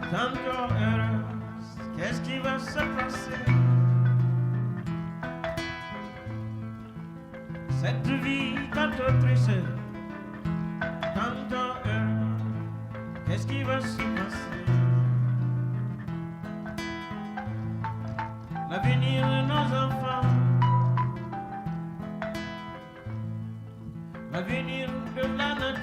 Tanto heureuse, qu'est-ce qui va se passer? Cette vie tantôt triste, tantôt heureuse, qu'est-ce qui va se passer? L'avenir de nos enfants, l'avenir de la nature.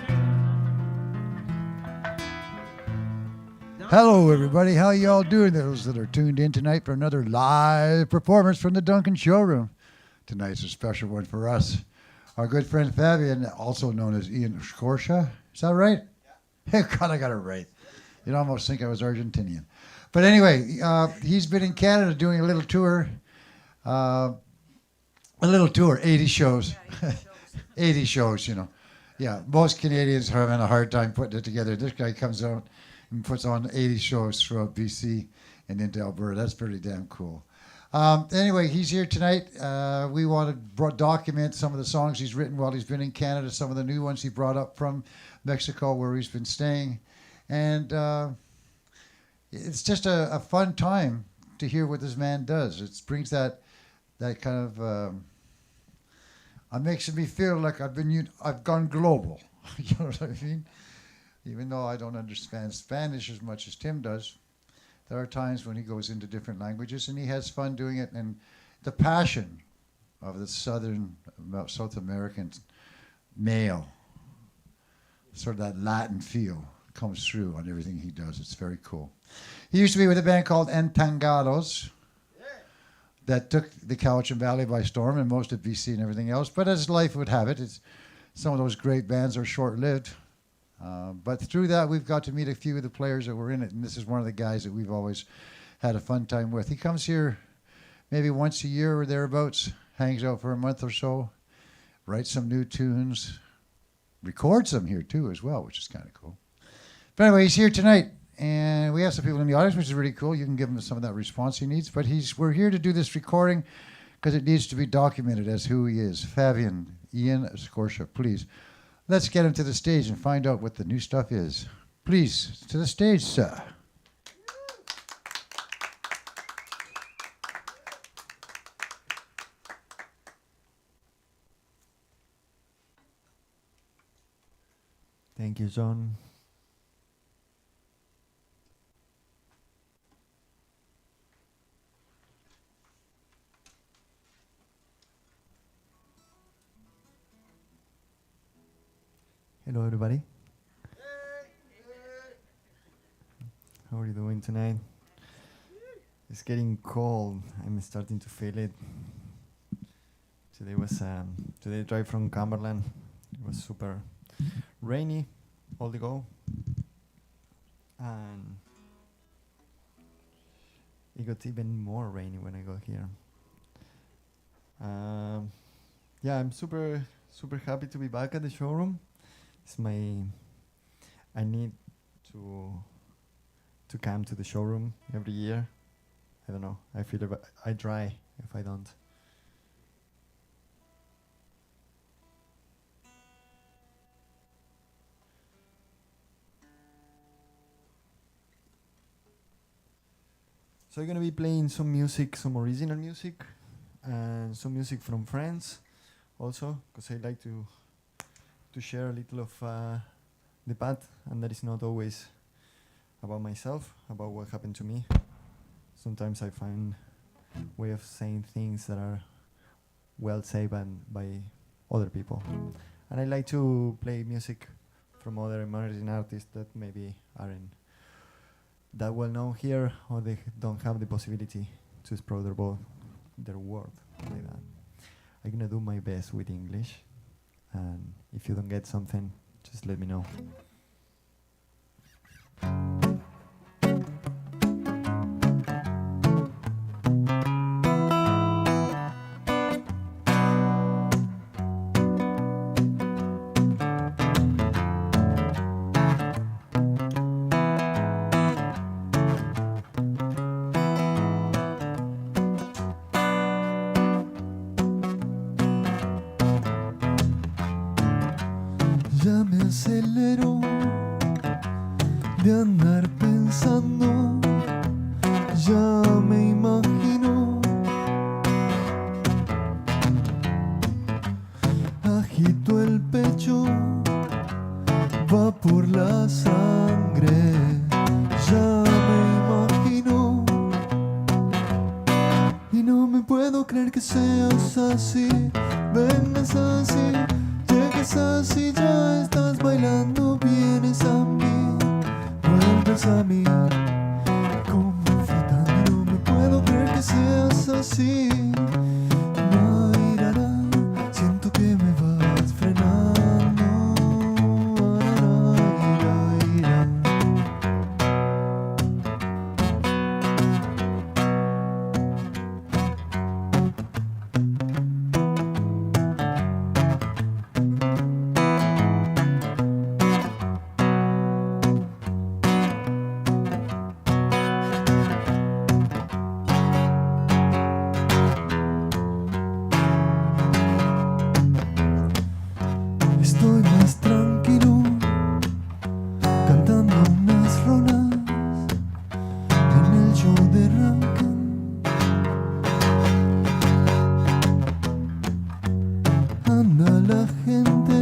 Hello, everybody. How y'all doing? Those that are tuned in tonight for another live performance from the Duncan Showroom. Tonight's a special one for us. Our good friend Fabian, also known as Ian Skorscha. Is that right? Yeah. God, I got it right. You'd almost think I was Argentinian. But anyway, he's been in Canada doing a little tour. 80 shows. 80 shows, you know. Yeah, most Canadians are having a hard time putting it together. This guy comes out and puts on 80 shows throughout BC and into Alberta. That's pretty damn cool. Anyway, he's here tonight. We want to document some of the songs he's written while he's been in Canada, some of the new ones he brought up from Mexico where he's been staying. And it's just a fun time to hear what this man does. It brings that kind of... it makes me feel like I've gone global. You know what I mean? Even though I don't understand Spanish as much as Tim does, there are times when he goes into different languages and he has fun doing it. And the passion of the South American male, sort of that Latin feel, comes through on everything he does. It's very cool. He used to be with a band called Entangados that took the Cowichan Valley by storm and most of BC and everything else. But as life would have it, some of those great bands are short-lived. But through that, we've got to meet a few of the players that were in it, and this is one of the guys that we've always had a fun time with. He comes here maybe once a year or thereabouts, hangs out for a month or so, writes some new tunes, records them here too as well, which is kind of cool. But anyway, he's here tonight, and we have some people in the audience, which is really cool. You can give him some of that response he needs, but we're here to do this recording because it needs to be documented as who he is. Fabian, Ian Skorscha, please. Let's get him to the stage and find out what the new stuff is. Please, to the stage, sir. Thank you, John. Hello, everybody. How are you doing tonight? It's getting cold. I'm starting to feel it. Today drive from Cumberland. It was super rainy all the go, and it got even more rainy when I got here. Yeah, I'm super happy to be back at the showroom. I need to come to the showroom every year. I don't know. I feel I dry if I don't. So I'm gonna be playing some music, some original music, and some music from France, also, because I like to share a little of the path, and that is not always about myself, about what happened to me. Sometimes I find way of saying things that are well said by other people. And I like to play music from other emerging artists that maybe aren't that well known here, or they don't have the possibility to explore their world like that. I'm gonna do my best with English. And if you don't get something, just let me know. Ya me acelero de andar pensando, ya me imagino. Agito el pecho, va por la sangre, ya me imagino. Y no me puedo creer que seas así, vengas así, llegues así, ya estás bailando, vienes a mí, vuelves a mí, como flotando. Y no me puedo creer que seas así. Nairara, siento que me vas frenando. Nairaira. Estoy más tranquilo, cantando unas rolas en el show de Duncan. Anda la gente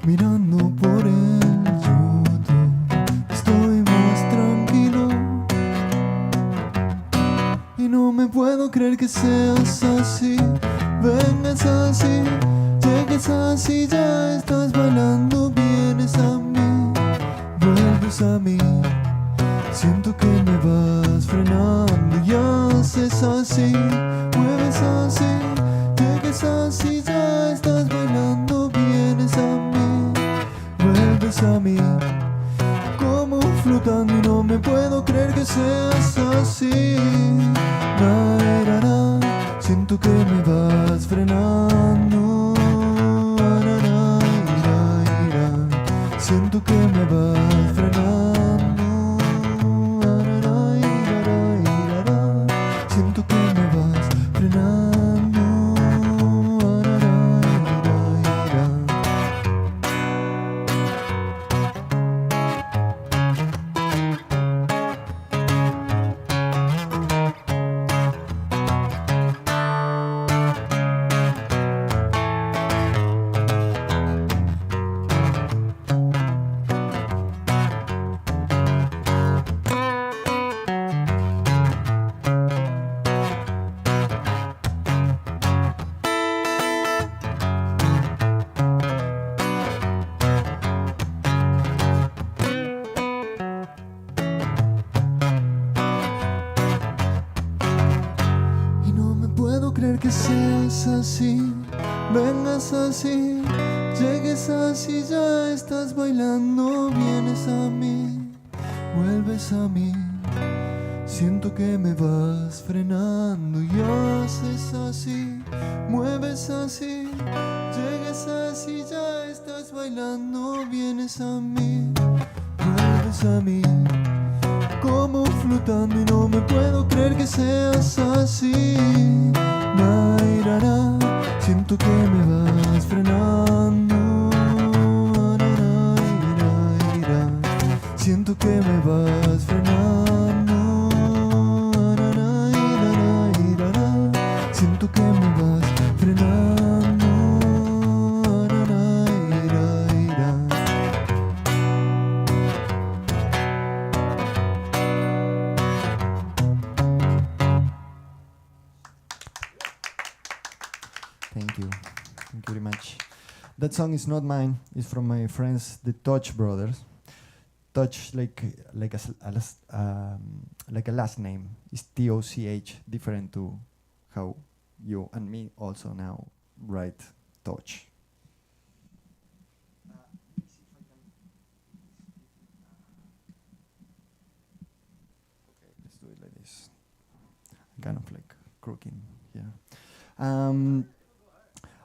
mirando por el YouTube. Estoy más tranquilo y no me puedo creer que seas así, vengas así, llegues así, ya estás bailando, vienes a mí, vuelves a mí. Siento que me vas frenando y haces así, mueves así, llegues así, ya estás bailando, vienes a mí, vuelves a mí, como flotando. Y no me puedo creer que seas así. Nairara, siento que me vas frenando. Nairaira, siento que me vas frenando. Nairaira, siento que me vas frenando. Nairaira. Y no me puedo creer que seas así, vengas así, llegues así, ya estás bailando, vienes a mí, vuelves a mí. Siento que me vas frenando y haces así, mueves así, llegues así, ya estás bailando, vienes a mí, vuelves a mí, como flotando. Y no me puedo creer que seas así. Nairara, siento que me vas frenando. Nairaira, siento que me vas frenando. Nairaira, siento que me vas frenando. Nairaira. Thank you. Thank you very much. That song is not mine. It's from my friends, the Touch brothers. Touch, like a last name, is T-O-C-H, different to how you and me also now write Touch. Okay, let's do it like this. Kind of like crooking here.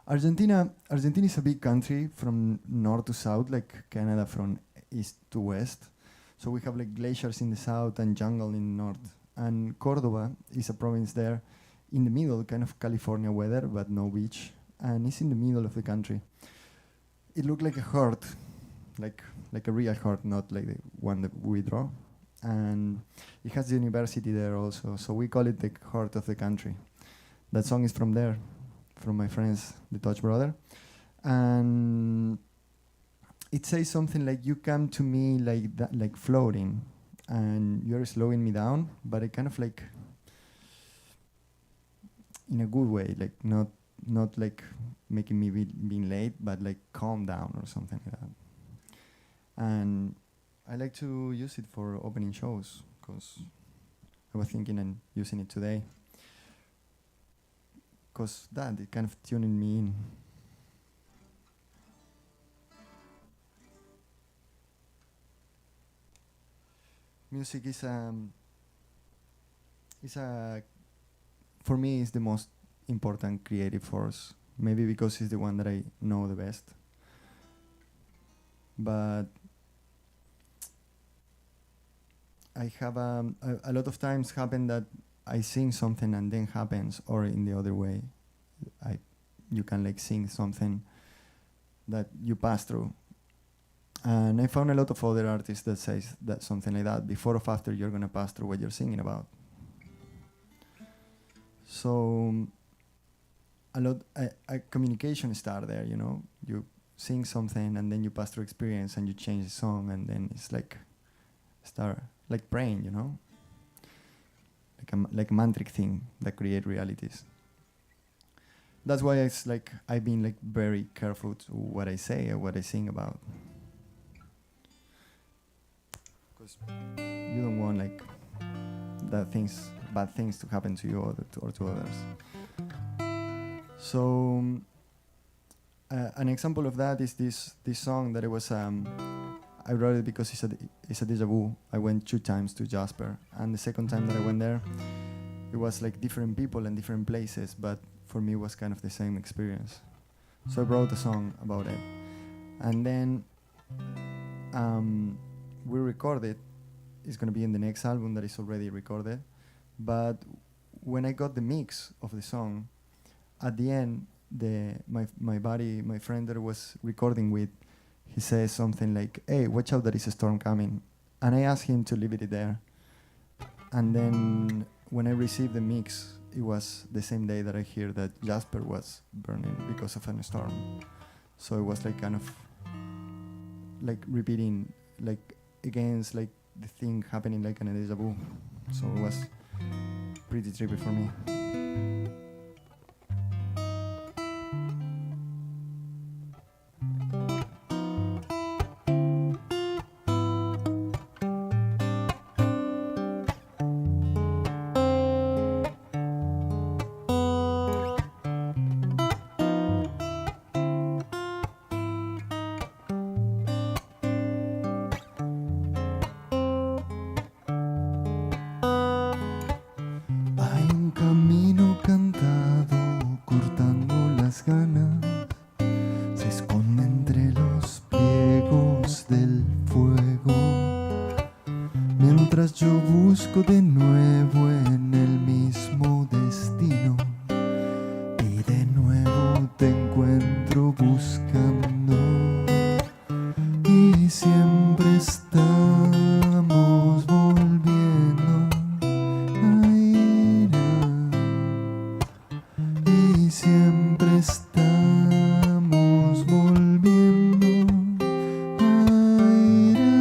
Argentina is a big country from north to south, like Canada from east to west. So we have like glaciers in the south and jungle in the north. And Cordoba is a province there in the middle, kind of California weather, but no beach. And it's in the middle of the country. It looked like a heart, like a real heart, not like the one that we draw. And it has the university there also, so we call it the heart of the country. That song is from there, from my friends, the Touch Brother. And it says something like, you come to me like that, like floating, and you're slowing me down, but it kind of like, in a good way, like not like making me being late, but like calm down or something like that. And I like to use it for opening shows, because I was thinking and using it today, because that, it kind of tuning me in. Music is for me, is the most important creative force. Maybe because it's the one that I know the best. But I have a lot of times happen that I sing something and then happens, or in the other way, you can like sing something that you pass through. And I found a lot of other artists that says that something like that, before or after you're gonna pass through what you're singing about. So communication start there, you know. You sing something and then you pass through experience and you change the song, and then it's like start like praying, you know, like a mantric thing that create realities. That's why it's like I've been like very careful to what I say or what I sing about, because you don't want like bad things to happen to you or to others. So an example of that is this song that it was. I wrote it because it's a déjà vu. I went 2 times to Jasper, and the second time that I went there, it was like different people and different places, but for me it was kind of the same experience. So I wrote a song about it, and then we recorded. It's gonna be in the next album that is already recorded, but when I got the mix of the song, at the end, my friend that I was recording with, he says something like, "Hey, watch out, there is a storm coming." And I asked him to leave it there. And then when I received the mix, it was the same day that I hear that Jasper was burning because of a storm. So it was like kind of like repeating, like against like the thing happening like an déjà vu. So it was pretty trippy for me. De nuevo en el mismo destino, y de nuevo te encuentro buscando, y siempre estamos volviendo a ir, y siempre estamos volviendo a ir.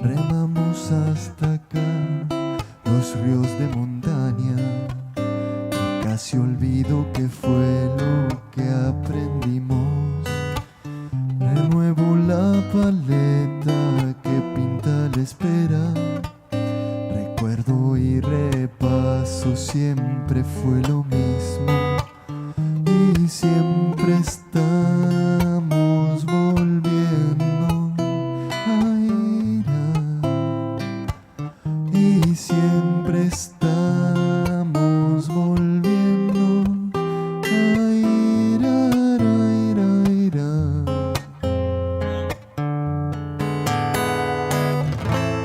Remamos hasta acá los ríos de montaña, y casi olvido que fue lo que aprendimos. Renuevo la paleta que pinta la espera, recuerdo y repaso, siempre fue lo mismo, y siempre estamos volviendo a ir. Y siempre estamos volviendo a ir,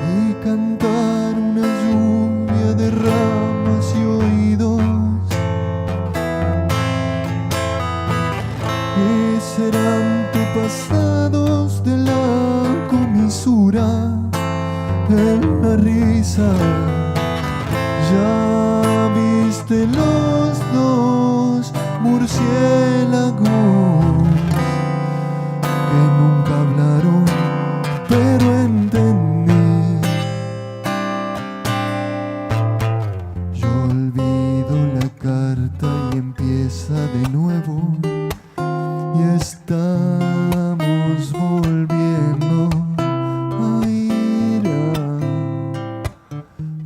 y cantar una lluvia de ramas y oídos, que serán antepasados de la comisura en la risa. Ya viste los dos murciélagos que nunca hablaron, pero entendí. Yo olvido la carta y empieza de nuevo, y estamos volviendo a ir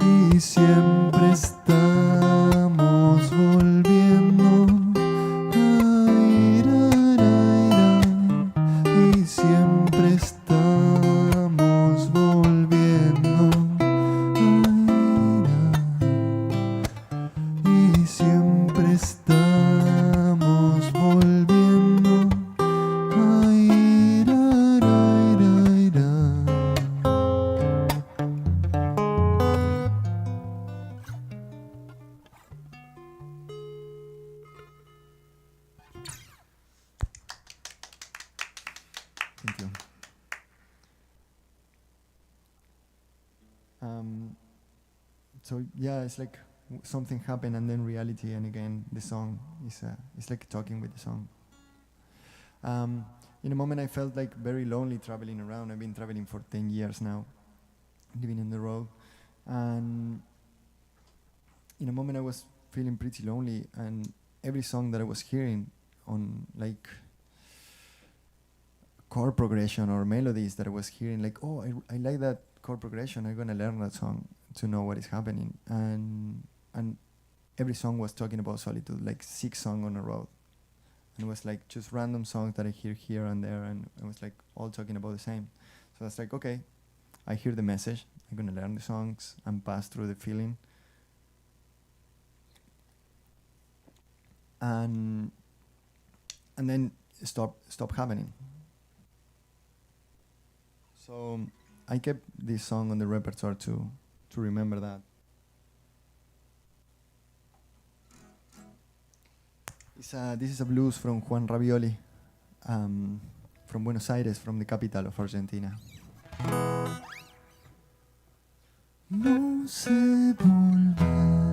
y siempre estamos volviendo a ir y siempre estamos volviendo a ir y siempre estamos volviendo a ir. Thank you. So yeah, it's like something happened and then reality, and again the song is it's like talking with the song. In a moment I felt like very lonely traveling around. I've been traveling for 10 years now, living on the road, and in a moment I was feeling pretty lonely, and every song that I was hearing on like chord progression or melodies that I was hearing, like, oh, I like that chord progression, I'm gonna learn that song to know what is happening. And every song was talking about solitude, like 6 songs on a road. And it was like just random songs that I hear here and there, and it was like all talking about the same. So that's like, okay, I hear the message, I'm gonna learn the songs and pass through the feeling. And then stop happening. So I kept this song on the repertoire to remember that. This is a blues from Juan Ravioli, from Buenos Aires, from the capital of Argentina. No sé volver.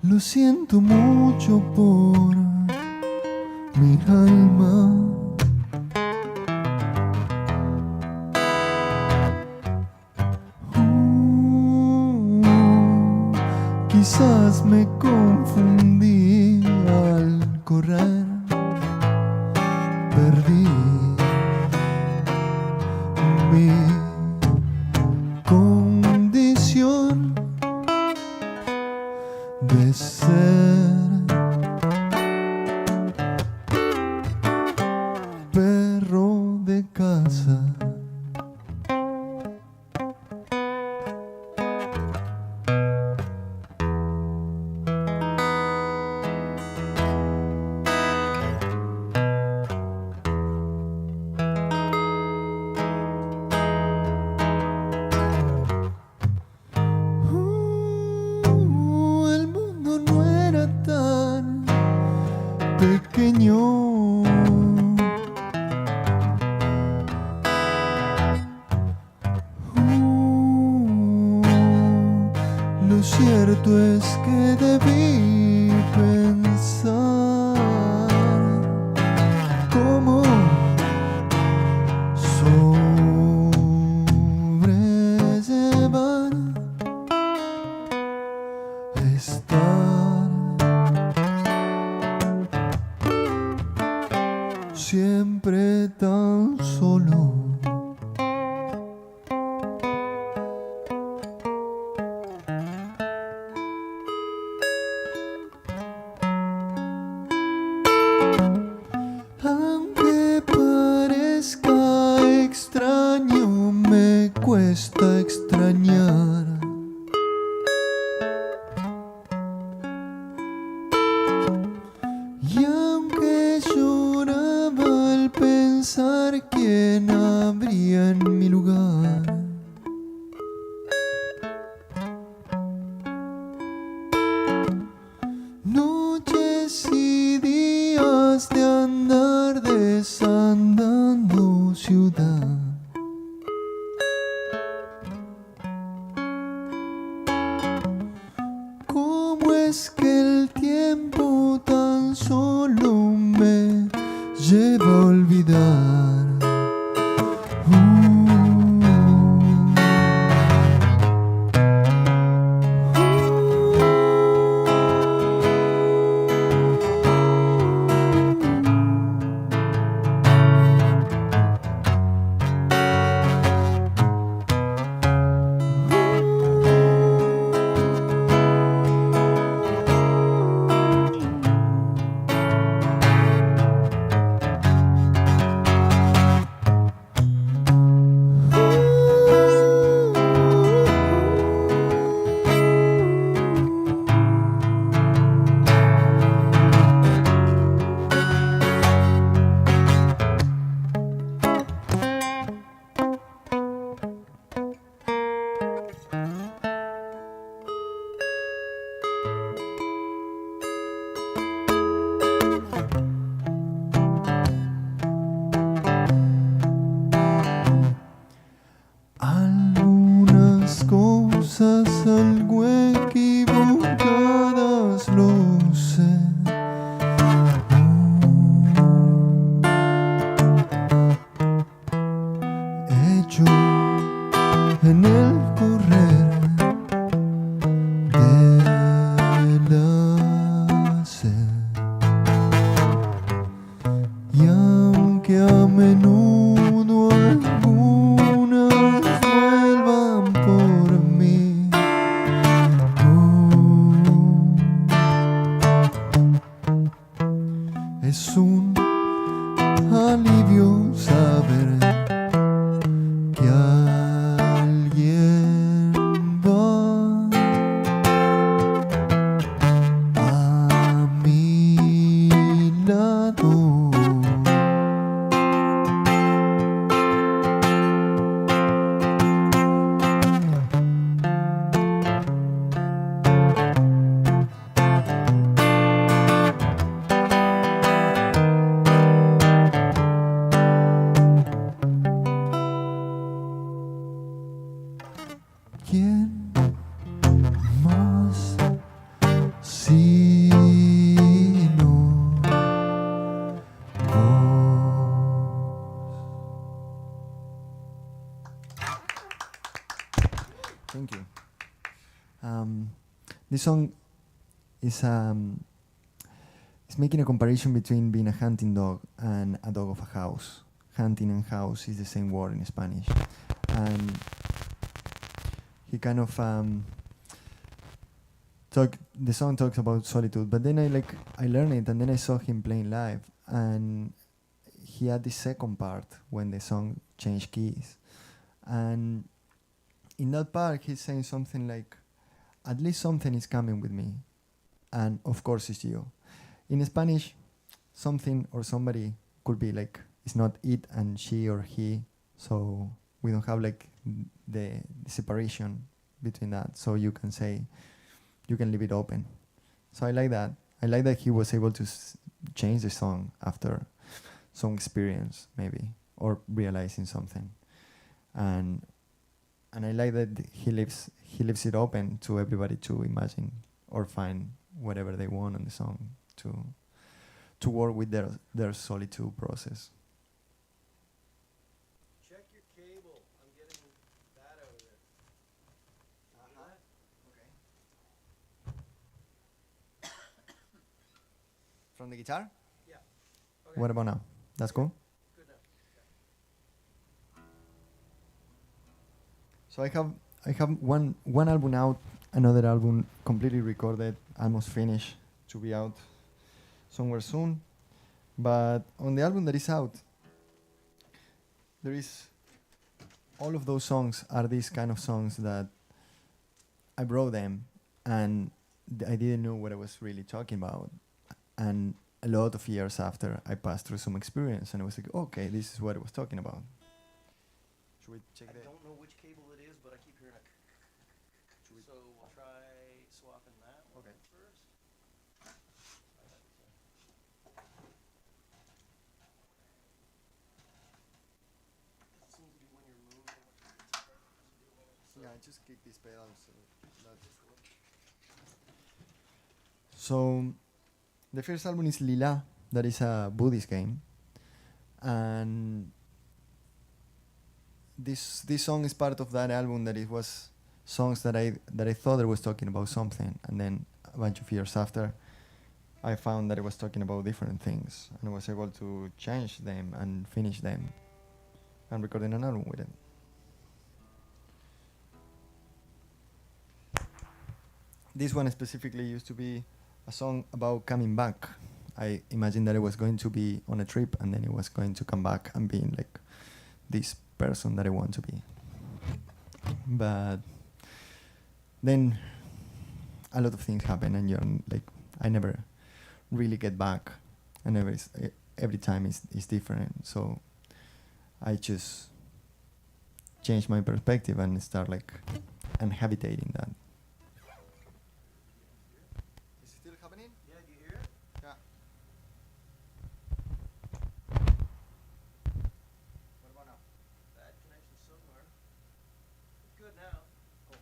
Lo siento mucho por mi alma. Quizás me confundí al correr, perdí mi condición de ser perro de casa. El mundo no era tan pequeño. Lo cierto es que debí pensar cómo sobrellevar estar siempre tan solo. es que el tiempo tan solo me lleva a olvidar. Algunas cosas algo equivocadas, lo sé. Hecho en el correr del hacer. Y aunque a menudo algunas vuelvan por mí, es un alivio saber que alguien va a mi lado. ¿Quién más sino vos? Thank you. This song is making a comparison between being a hunting dog and a dog of a house. Hunting and house is the same word in Spanish, and he kind of the song talks about solitude, but then I learned it, and then I saw him playing live, and he had the second part when the song changed keys, and in that part he's saying something like, at least something is coming with me, and of course it's you. In Spanish, something or somebody could be like, it's not it and she or he, so we don't have like the separation between that, so you can say, you can leave it open. So I like that. I like that he was able to change the song after some experience, maybe, or realizing something, and I like that he leaves it open to everybody to imagine or find whatever they want on the song to work with their solitude process. Check your cable. I'm getting that out of it. Okay. From the guitar? Yeah. Okay. What about now? That's cool? Good enough. So I have one album out, another album completely recorded, almost finished, to be out somewhere soon. But on the album that is out, there is all of those songs are these kind of songs that I wrote them and I didn't know what I was really talking about. And a lot of years after, I passed through some experience and I was like, okay, this is what I was talking about. Should we check I that? don't know which cable it is, but I keep hearing it. So we'll try swapping that one Okay. first. It seems to be when you're moving. Yeah, I just kick this pedal so that's So the first album is Lila, that is a Buddhist game, and this song is part of that album that it was songs that I thought it was talking about something, and then a bunch of years after, I found that it was talking about different things, and I was able to change them and finish them, and recording an album with it. This one specifically used to be a song about coming back. I imagined that it was going to be on a trip, and then it was going to come back and being like this person that I want to be. But then a lot of things happen, and you're like, I never really get back, and every time is different. So I just change my perspective and start like inhabiting that. Is it still happening? Yeah, do you hear it? Yeah. What about now? Bad connection somewhere. It's good now. Cool.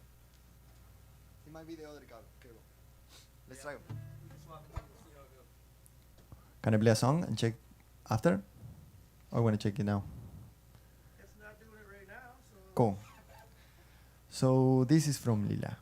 It might be the other cable. Let's try it. We can swap it. We'll see how it goes. Can I play a song and check after? Or I want to check it now? It's not doing it right now, so. Cool. So this is from Lila.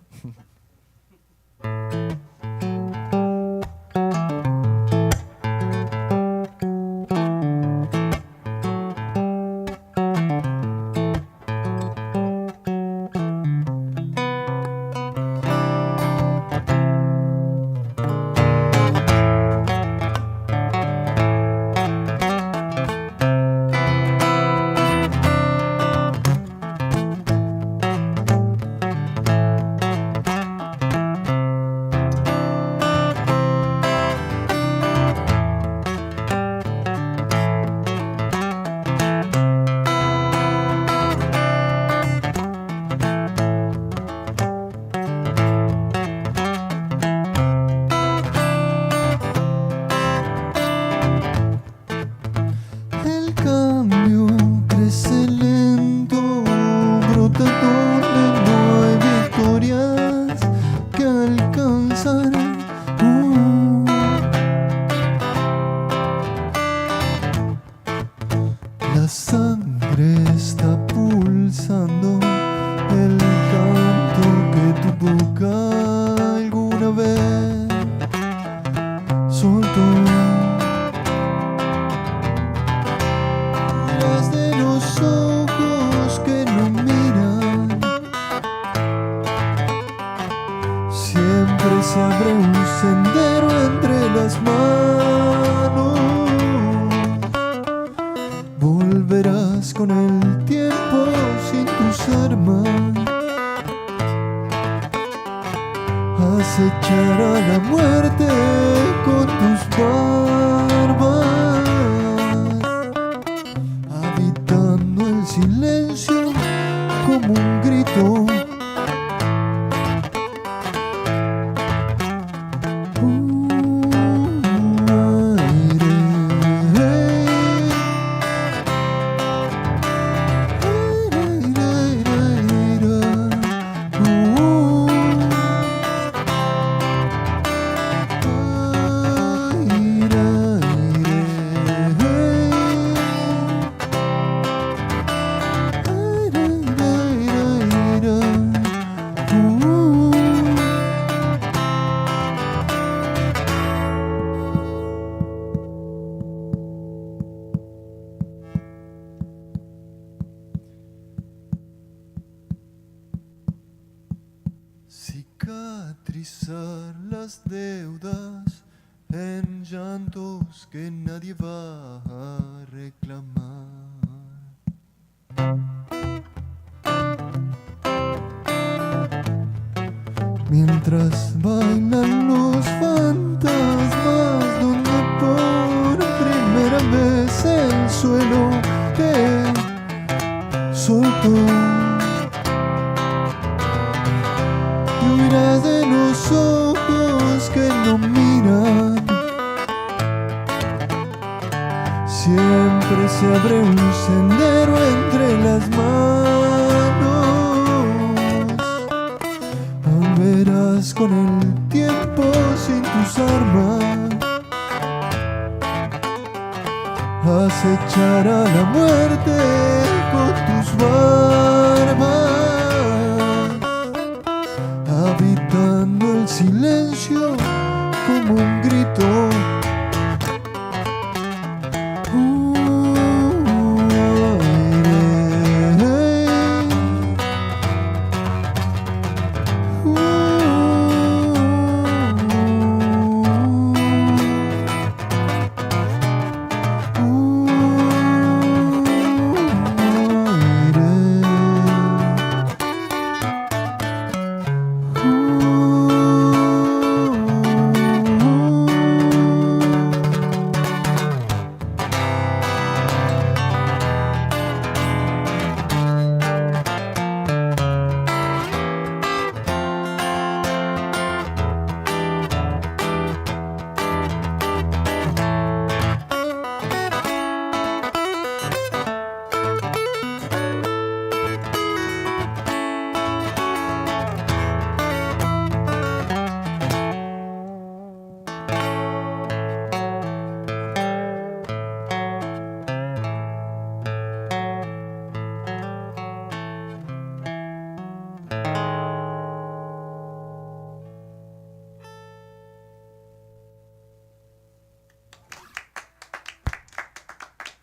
El cambio crece lento, brota donde no hay victorias que alcanzar. La sangre está pulsando, el canto que tu boca alguna vez soltó. Miras de los ojos que no miran, siempre se abre un sendero entre las manos. Volverás con el tiempo sin tus armas, acechar a la muerte con tus barbas, habitando el silencio como un grito. Cicatrizar las deudas en llantos que nadie va a reclamar. Mientras bailan los fantasmas, donde por primera vez el suelo te soltó. Y huirás de los ojos que no miran, siempre se abre un sendero entre las manos. Volverás vas con el tiempo sin tus armas, acechar a la muerte con tus barbas, habitando el silencio como un grito.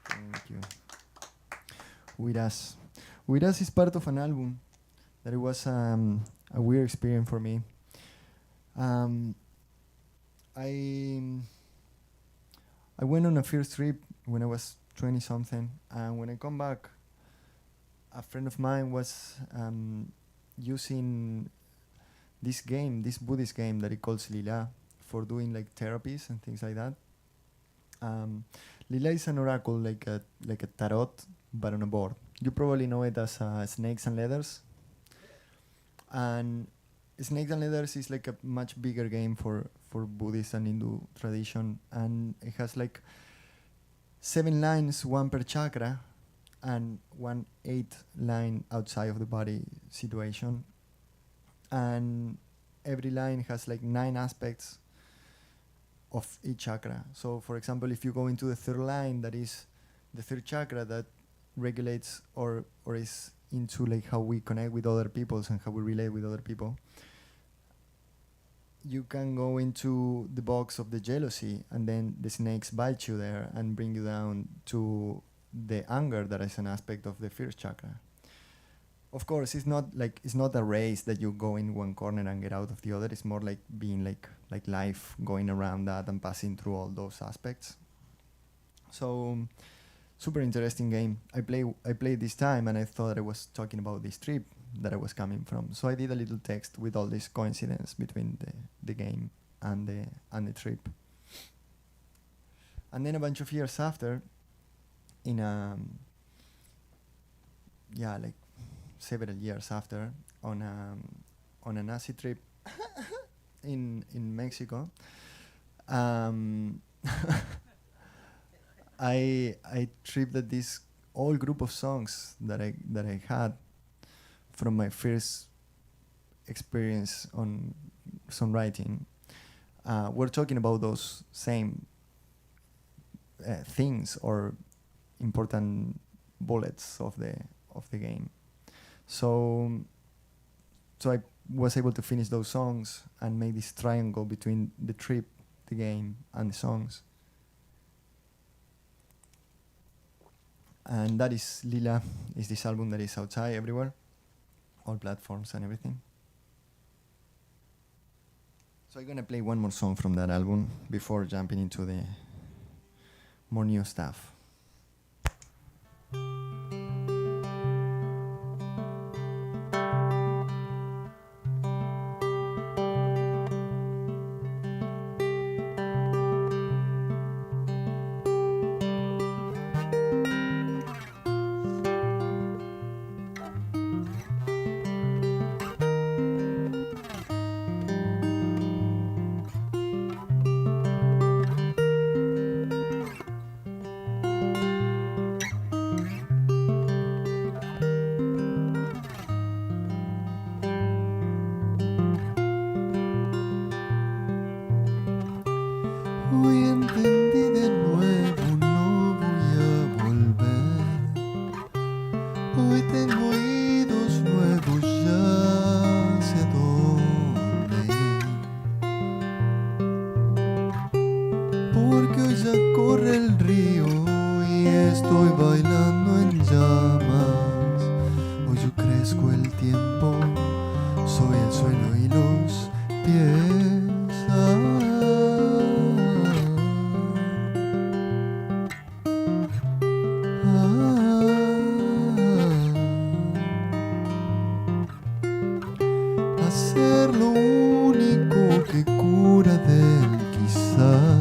Thank you. With Us. With Us is part of an album that it was a weird experience for me. I went on a first trip when I was 20 something, and when I come back, a friend of mine was using this game, this Buddhist game that he calls Lila, for doing like therapies and things like that. Lila is an oracle, like a tarot, but on a board. You probably know it as Snakes and Ladders. And Snakes and Ladders is like a much bigger game for Buddhist and Hindu tradition, and it has like 7 lines, 1 per chakra, and 1 8th line outside of the body situation. And every line has like 9 aspects of each chakra. So for example, if you go into the 3rd line, that is the 3rd chakra that regulates or is into like how we connect with other peoples and how we relate with other people, you can go into the box of the jealousy, and then the snakes bite you there and bring you down to the anger that is an aspect of the 1st chakra. Of course, it's not a race that you go in one corner and get out of the other. It's more like being like life, going around that and passing through all those aspects. So super interesting game. I played this time, and I thought I was talking about this trip that I was coming from. So I did a little text with all this coincidence between the game and the trip. And then a bunch of years after, in several years after, on a Nazi trip in Mexico, I tripped at this old group of songs that I had from my first experience on songwriting. We're talking about those same things or important bullets of the game. So I was able to finish those songs and make this triangle between the trip, the game, and the songs. And that is Lila, is this album that is outside everywhere, all platforms and everything. So I'm gonna play one more song from that album before jumping into the more new stuff. Hoy ya corre el río y estoy bailando en llamas. Hoy yo crezco el tiempo, soy el suelo y los pies. Hacer lo único que cura del quizá.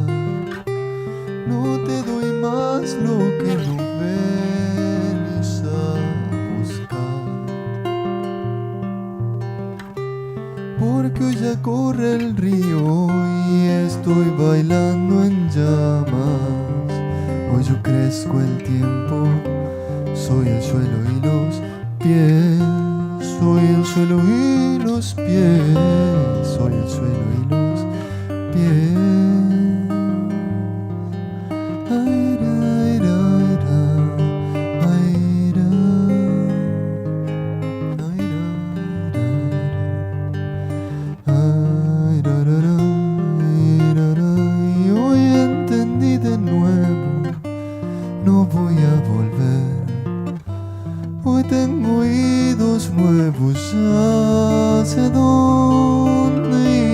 No te doy más lo que no venís a buscar. Porque hoy ya corre el río y estoy bailando en llamas. Hoy yo crezco el tiempo, soy el suelo y los pies. Soy el suelo y los pies. Soy el suelo y los pies. Ay, ra, ra, ra. Ay, ra. Ay, ra, ra, ra. Ay, ra, ra, ra. Ay, ra, ra. Y hoy entendí de nuevo, no voy a volver. Hoy tengo oídos nuevos, ¿hacia dónde ir?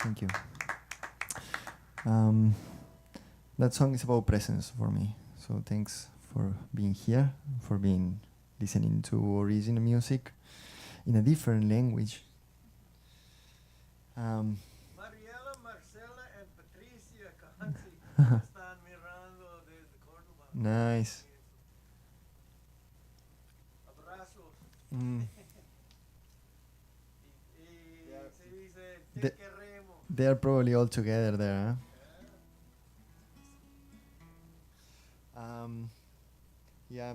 Thank you. That song is about presence for me. So thanks for being here, for being listening to original music in a different language. Mariela, Marcela, and Patricia Canzi están mirando desde Córdoba. Nice. Abrazos. Mm. Y se dice, De- te queremos. They are probably all together there, huh? Yeah,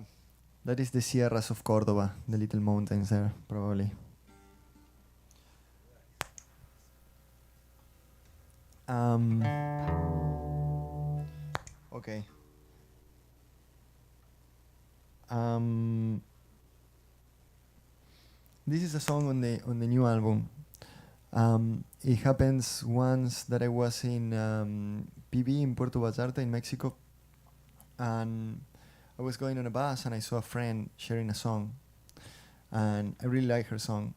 that is the Sierras of Córdoba, the little mountains there, probably. Okay. This is a song on the new album. It happens once that I was in PB in Puerto Vallarta in Mexico, and I was going on a bus and I saw a friend sharing a song, and I really like her song.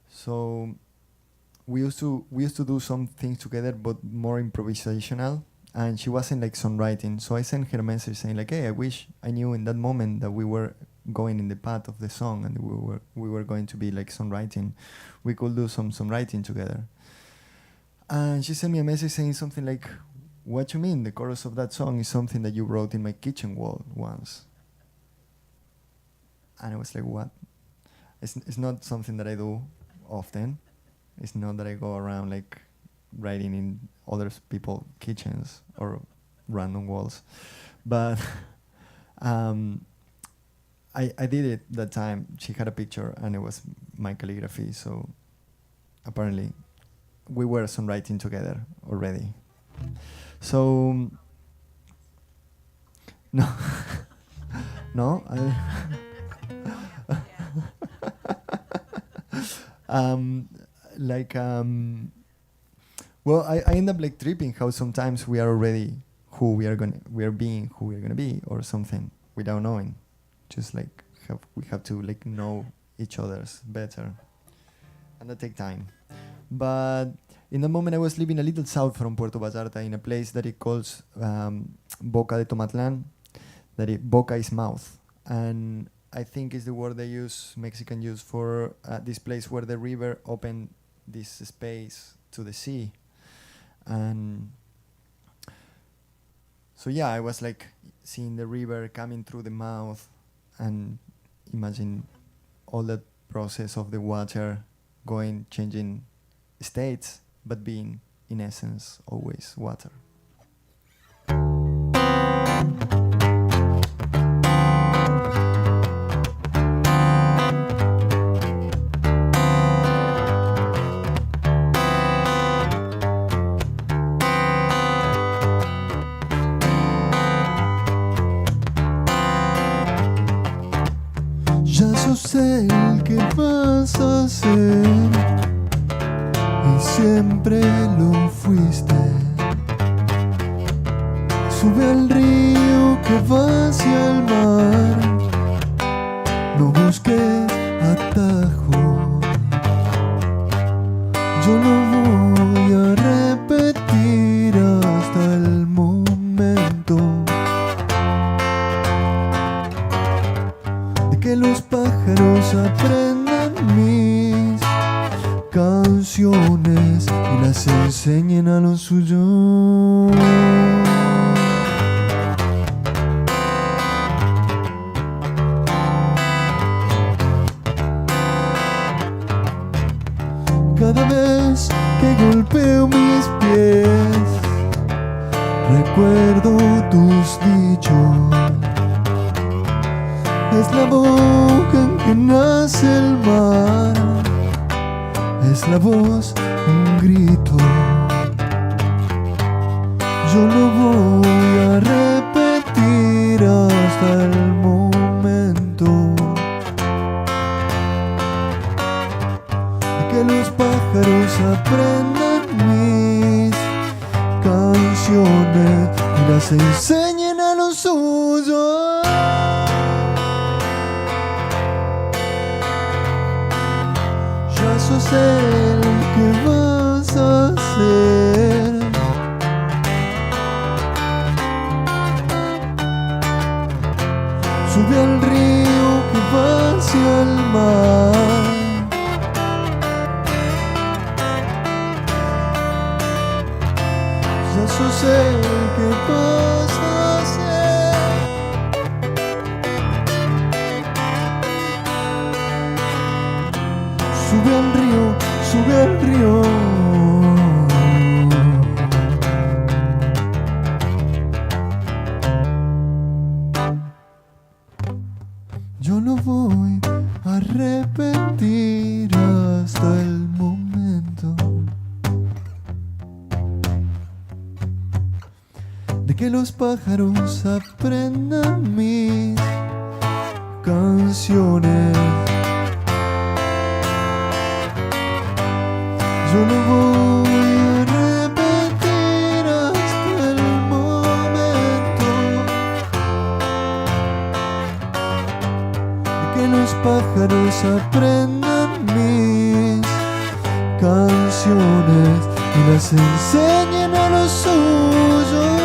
So we used to do some things together, but more improvisational. And she wasn't like songwriting, so I sent her a message saying like, "Hey, I wish I knew in that moment that we were going in the path of the song and we were going to be like songwriting. We could do some songwriting together." And she sent me a message saying something like, "What you mean? The chorus of that song is something that you wrote in my kitchen wall once." And I was like, "What?" It's not something that I do often. It's not that I go around like writing in other people's kitchens or random walls. But I did it that time. She had a picture and it was my calligraphy. So apparently we were songwriting together already. So no, no. Well, I end up like tripping how sometimes we are already we are being who we are gonna be or something without knowing. Just like we have to like know each other's better, and that take time. But in that moment, I was living a little south from Puerto Vallarta in a place that it calls Boca de Tomatlan. Boca is mouth, and I think is the word they use, Mexican use for this place where the river opened this space to the sea. And so yeah, I was like seeing the river coming through the mouth and imagine all that process of the water going, changing states, but being in essence always water. Ya sos el que vas a ser y siempre lo fuiste. Sube al río que va hacia el mar, no busques atajo. Yo lo voy a repetir hasta el momento de que los pájaros aprendan mis canciones y las enseñen a los suyos. Cada vez que golpeo mis pies, recuerdo tus dichos. Es la boca en que nace el mar, es la voz, un grito. Yo lo voy a repetir hasta el momento de que los pájaros aprendan mis canciones y las enseñen a los suyos. Ya sos el que vas a ser. Sube al río que va hacia el mar. Ya sos el que vas a ser. Sube al río, sube al río. Yo lo voy a repetir hasta el momento de que los pájaros aprendan mis canciones. Yo lo voy a repetir hasta el momento de que los pájaros aprendan mis canciones y las enseñen a los suyos.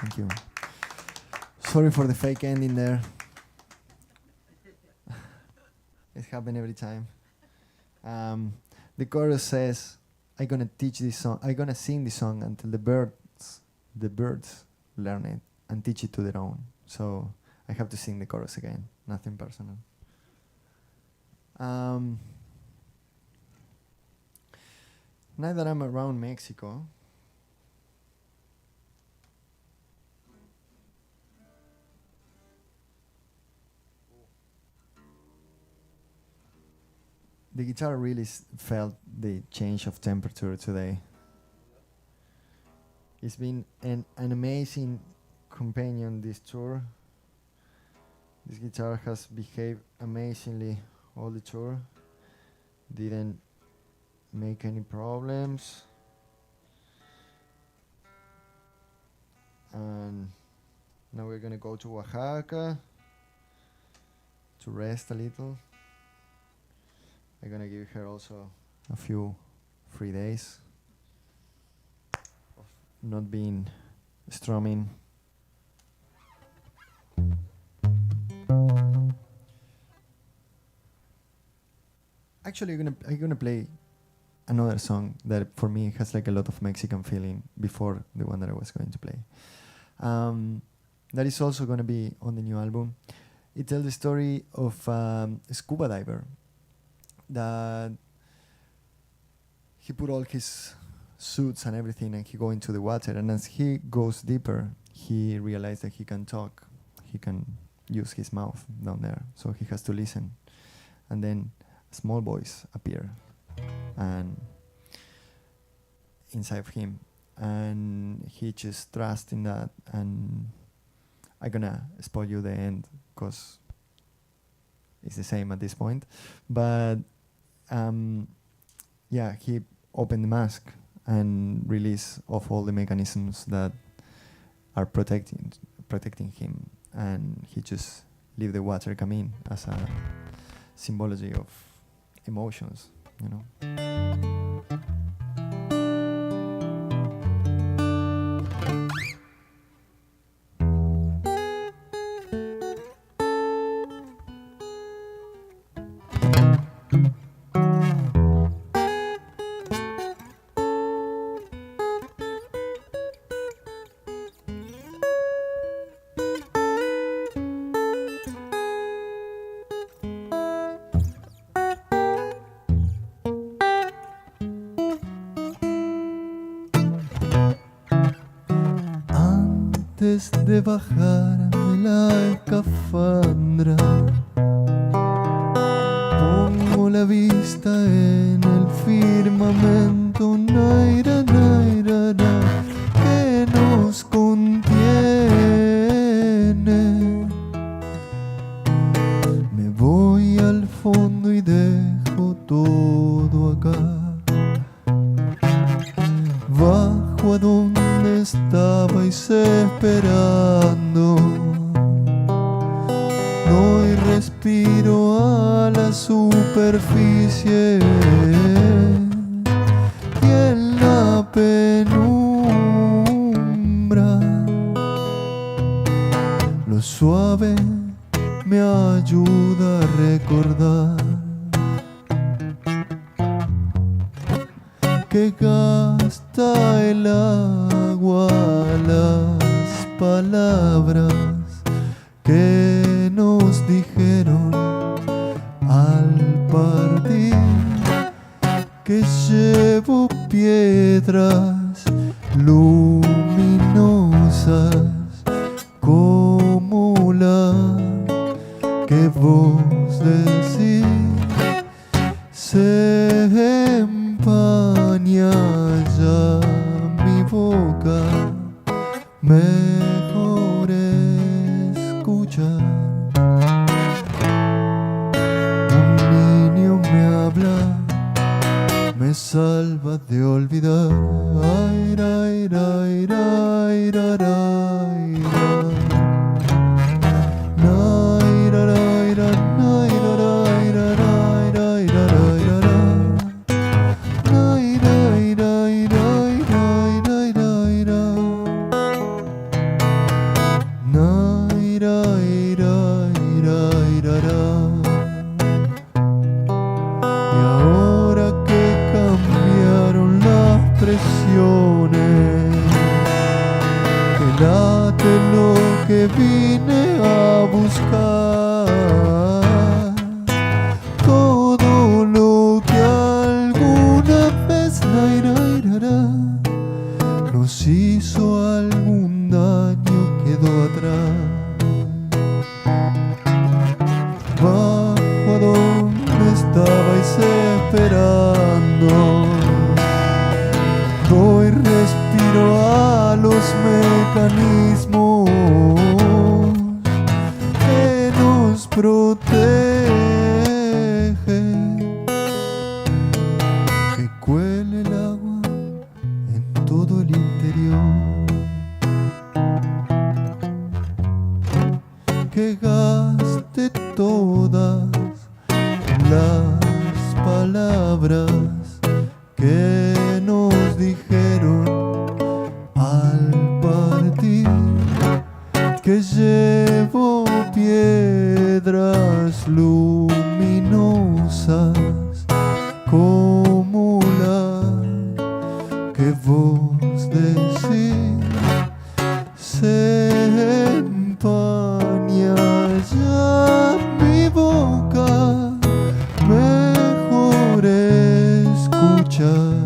Thank you. Sorry for the fake ending there. It happens every time. The chorus says, "I'm gonna teach this song. I'm gonna sing this song until the birds learn it and teach it to their own." So I have to sing the chorus again. Nothing personal. Now that I'm around Mexico, the guitar really felt the change of temperature today. It's been an amazing companion this tour This guitar has behaved amazingly all the tour. Didn't make any problems. And now we're gonna go to Oaxaca to rest a little. I'm gonna give her also a few free days of not being strumming. Actually, I'm gonna play another song that for me has like a lot of Mexican feeling before the one that I was going to play. That is also gonna be on the new album. It tells the story of a scuba diver that he put all his suits and everything and he go into the water, and as he goes deeper he realized that he can talk, he can use his mouth down there, so he has to listen, and then a small voice appear and inside of him, and he just trusts in that. And I'm gonna spoil you the end because it's the same at this point, but yeah, he opened the mask and release of all the mechanisms that are protecting him, and he just leave the water come in as a symbology of emotions, you know. Antes de bajarme la escafandra, pongo la vista en el firmamento, naira, naira, naira, que nos contiene. Me voy al fondo y dejo todo acá. Bajo a donde estabais esperando, doy respiro a la superficie y en la penumbra lo suave me ayuda a recordar que gasta el agua las palabras que nos dijeron al partir, que llevo piedras luminosas como la que vos decís. Se empaña ya mi boca, mejor escuchar. Un niño me habla, me salva de olvidar. Ay, ay, ay, ay, ay, ay, y ahora que cambiaron las presiones, que late lo que vine a buscar, todo lo que alguna vez nos hizo algún daño quedó atrás. Bajo a donde estabais esperando, doy respiro a los mecanismos que nos protege, que cuele el agua en todo el interior, que gaste todas las palabras que nos dijeron al partir, que llevo piedras luminosas como la que vos decís. Se empaña ya mi boca, mejor escuchar.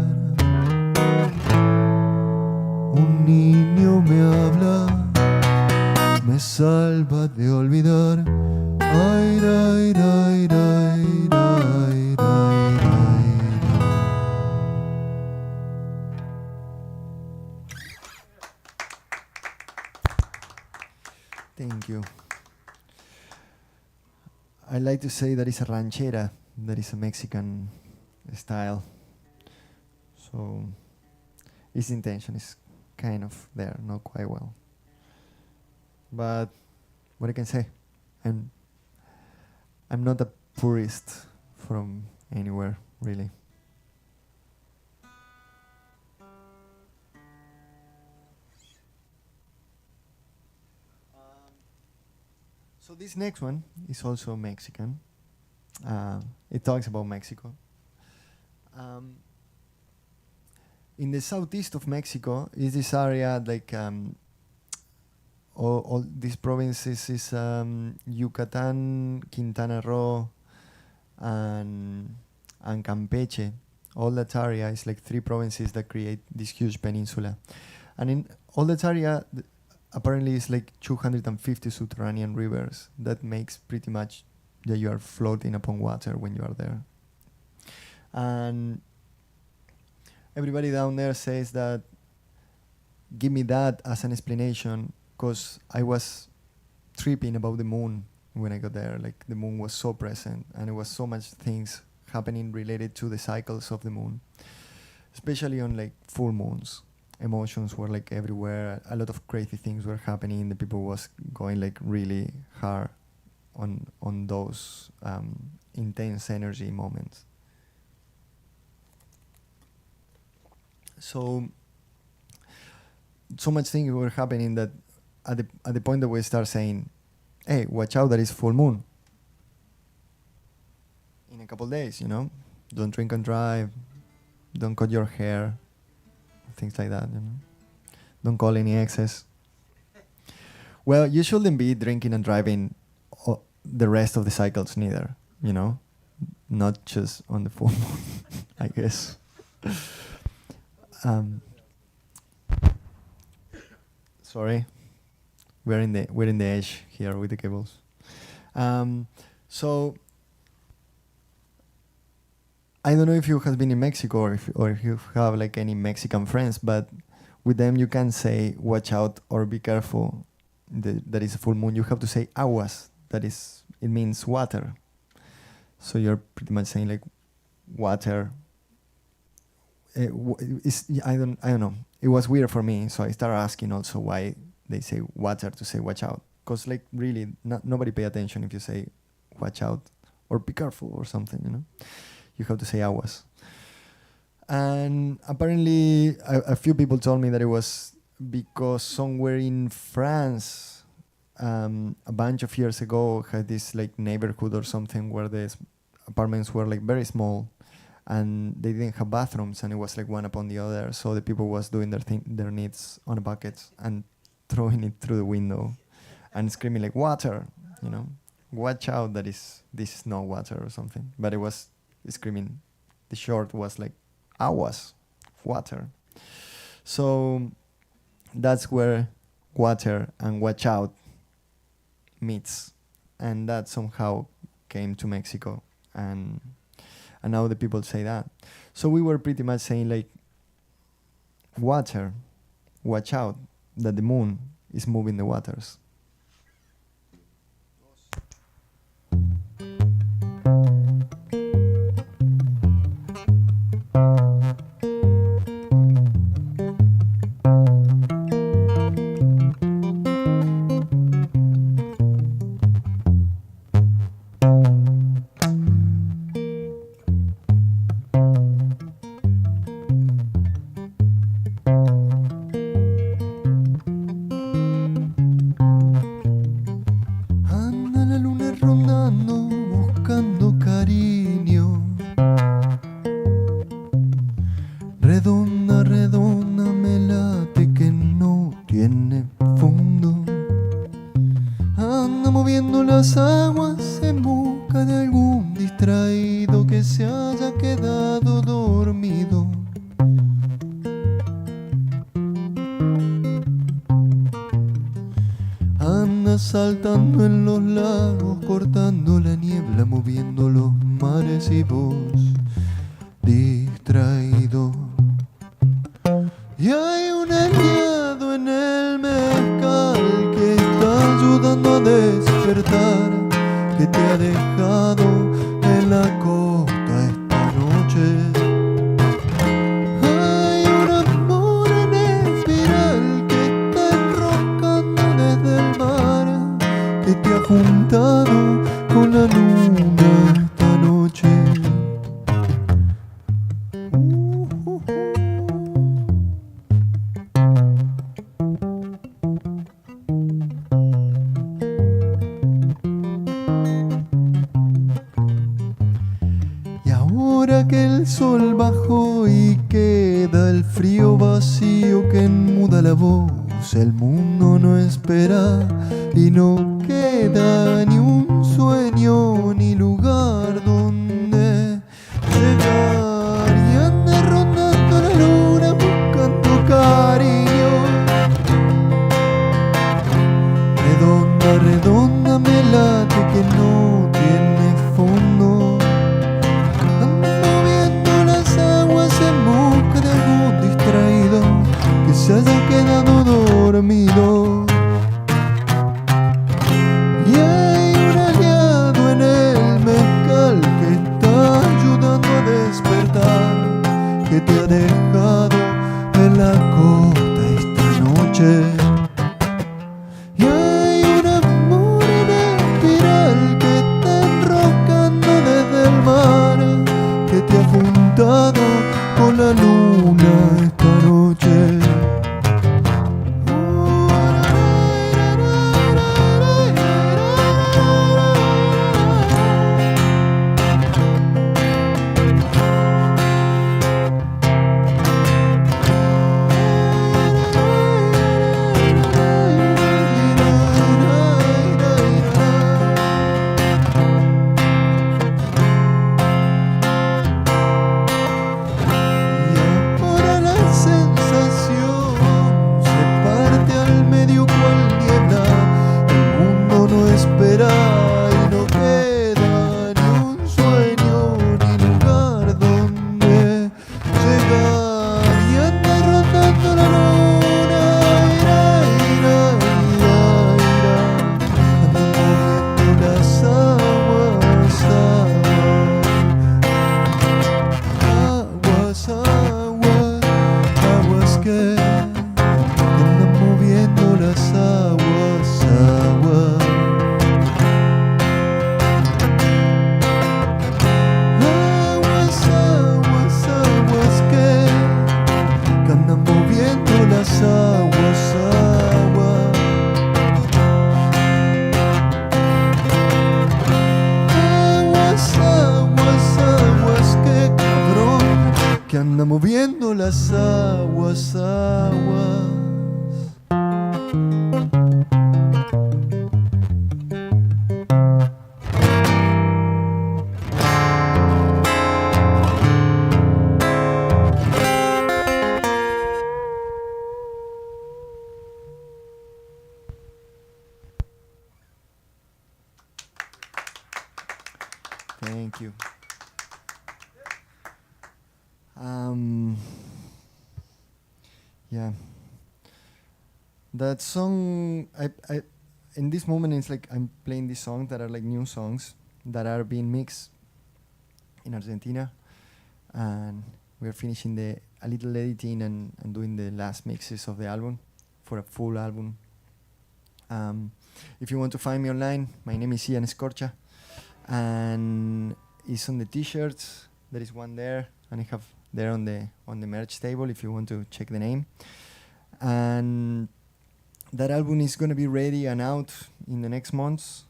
Un niño me habla, me salva de olvidar. Ay, ay, ay, ay, ay, ay, ay. Thank you. I like to say that it's a ranchera, that is a Mexican style. So its intention is kind of there, not quite well. But what I can say, I'm not a purist from anywhere, really. So this next one is also Mexican. It talks about Mexico. In the southeast of Mexico is this area like all these provinces is Yucatan, Quintana Roo, and Campeche. All that area is like 3 provinces that create this huge peninsula, and in all that area apparently it's like 250 subterranean rivers that makes pretty much that you are floating upon water when you are there. And everybody down there says that give me that as an explanation, because I was tripping about the moon when I got there. Like the moon was so present and it was so much things happening related to the cycles of the moon, especially on like full moons. Emotions were like everywhere. A lot of crazy things were happening. The people was going like really hard on those intense energy moments. So much things were happening that at the point that we start saying, hey, watch out, that is full moon. In a couple days, you know? Don't drink and drive. Don't cut your hair. Things like that, you know? Don't call any exes. Well, you shouldn't be drinking and driving the rest of the cycles neither, you know? Not just on the full moon, I guess. Sorry, we're in the edge here with the cables. So I don't know if you have been in Mexico or if you have like any Mexican friends, but with them you can say watch out or be careful. That is a full moon. You have to say aguas. It means water. So you're pretty much saying like water. I don't know. It was weird for me, so I started asking also why they say water to say watch out. Because like really, nobody pay attention if you say watch out or be careful or something, you know. You have to say aguas. And apparently a few people told me that it was because somewhere in France a bunch of years ago had this like neighborhood or something where the apartments were like very small and they didn't have bathrooms and it was like one upon the other, so the people was doing their needs on a bucket and throwing it through the window and screaming like water, you know, watch out, this is not water or something, but it was screaming. The short was like aguas, water. So that's where water and watch out meets, and that somehow came to Mexico, and now the people say that. So we were pretty much saying like water, watch out, that the moon is moving the waters. anda moviendo las aguas en busca de algún distraído que se haya quedado dormido. Anda saltando en los lagos, cortando la niebla, moviendo los mares y vos distraído. Y hay un aliado en el mezcal que está ayudando a despertar, que te ha dejado en la costa esta noche. Hay un amor en espiral que está enroscando desde el mar, que te ha juntado con la luna esta noche. Ahora que el sol bajó y queda el frío vacío que enmuda la voz, el mundo no espera y no queda ni un sueño ni lugar donde llegar. Y anda rondando la luna buscando cariño. Redonda, redonda me late que no tiene fondo. Que se haya quedado dormido. Y hay un aliado en el mezcal que está ayudando a despertar, que te ha dejado en la costa esta noche. Y hay un amor en espiral que está enroscando desde el mar, que te ha juntado con la luna esta noche. Moviendo las aguas, aguas. Thank you. Yeah, that song, I in this moment it's like I'm playing these songs that are like new songs that are being mixed in Argentina, and we're finishing a little editing and doing the last mixes of the album for a full album. If you want to find me online, my name is Skorscha, and it's on the t-shirts. There is one there, and I have there on the merch table if you want to check the name. And that album is going to be ready and out in the next months.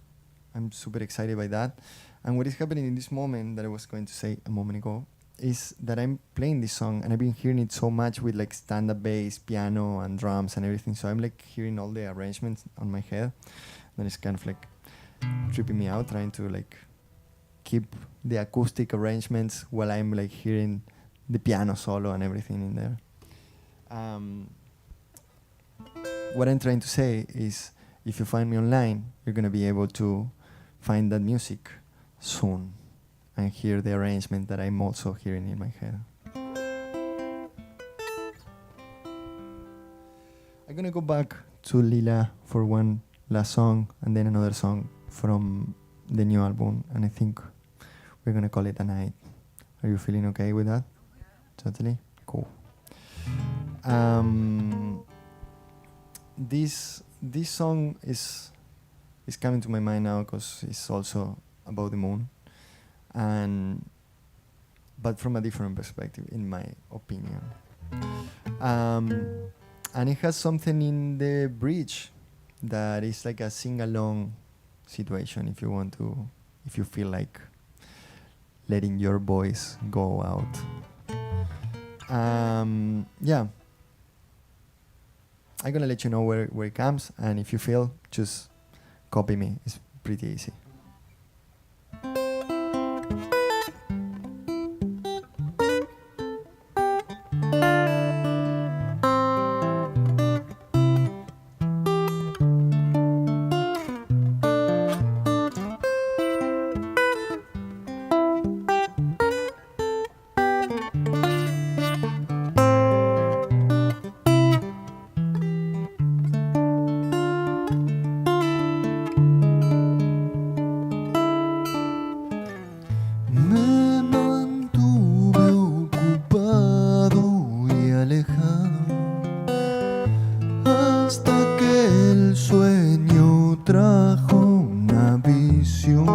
I'm super excited by that. And what is happening in this moment that I was going to say a moment ago is that I'm playing this song and I've been hearing it so much with like stand-up bass, piano and drums and everything. So I'm like hearing all the arrangements on my head. that is kind of like tripping me out, trying to like keep the acoustic arrangements while I'm like hearing the piano solo and everything in there. What I'm trying to say is, if you find me online, you're gonna be able to find that music soon and hear the arrangement that I'm also hearing in my head. I'm gonna go back to Lila for one last song and then another song from the new album, and I think we're gonna call it a night. Are you feeling okay with that? Totally? Cool. This song is coming to my mind now because it's also about the moon, but from a different perspective, in my opinion. And it has something in the bridge that is like a sing-along situation, if you feel like letting your voice go out. Yeah, I'm gonna let you know where it comes, and if you feel, just copy me. It's pretty easy. Me mantuve ocupado y alejado hasta que el sueño trajo una visión.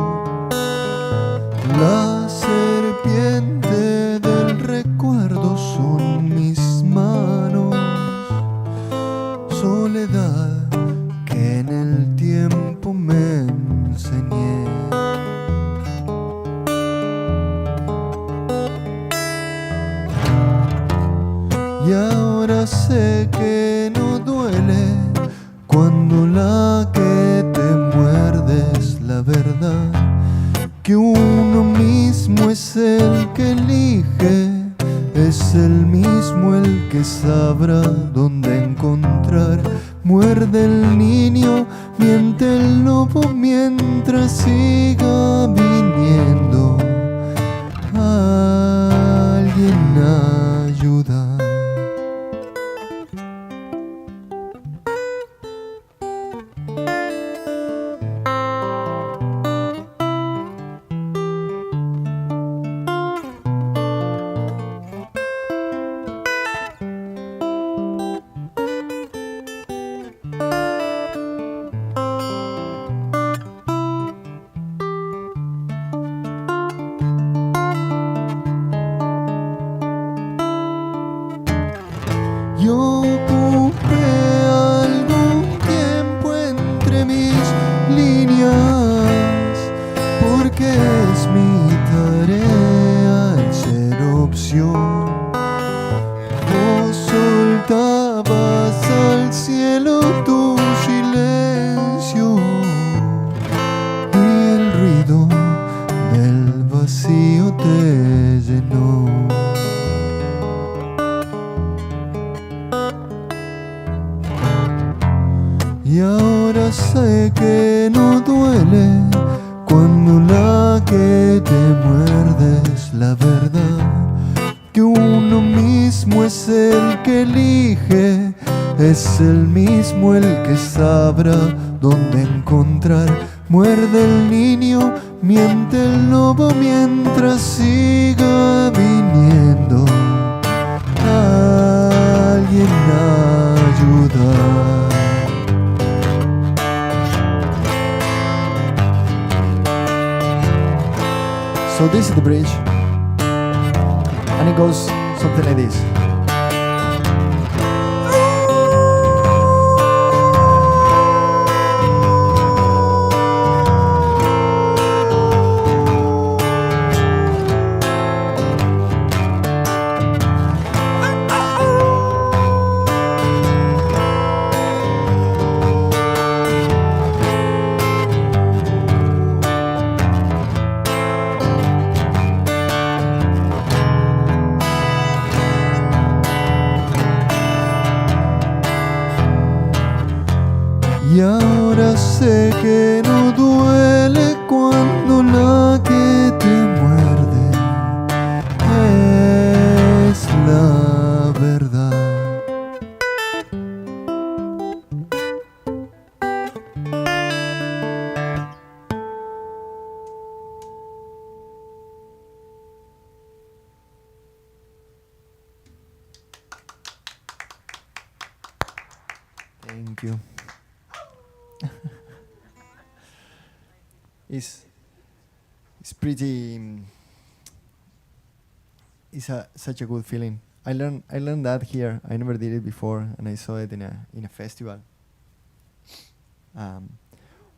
La serpiente del recuerdo son mis manos, soledad que en el tiempo me enseñé. Y ahora sé que no duele cuando la que te muerde es la verdad, que uno mismo es el que elige, es el mismo el que sabrá dónde encontrar. Muerde el niño, miente el lobo mientras siga viniendo alguien a ayudar. Yo ocupé algún tiempo entre mis líneas, porque es mi tarea el ser opción. Vos soltabas al cielo tu silencio y el ruido del vacío te llenó. Y ahora sé que no duele cuando la que te muerde es la verdad, que uno mismo es el que elige, es el mismo el que sabrá dónde encontrar. Muerde el niño, miente el lobo mientras siga viniendo alguien a ayudar. So this is the bridge, and it goes something like this. que no duele cuando la que te muerde es la verdad. Thank you. It's pretty. Such a good feeling. I learned that here. I never did it before, and I saw it in a festival.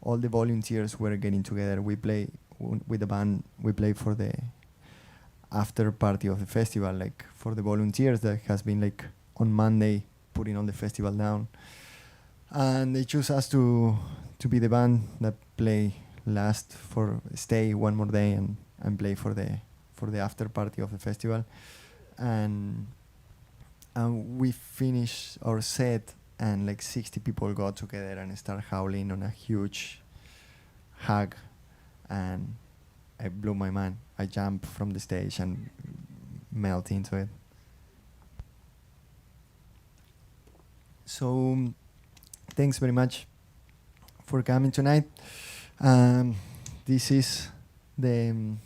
All the volunteers were getting together. We play with the band. We play for the after party of the festival, like for the volunteers that has been like on Monday putting all the festival down, and they choose us to be the band that play last for stay one more day and play for the after party of the festival, and we finished our set and like 60 people got together and start howling on a huge hug, and I blew my mind. I jumped from the stage and melt into it. So thanks very much for coming tonight. This is the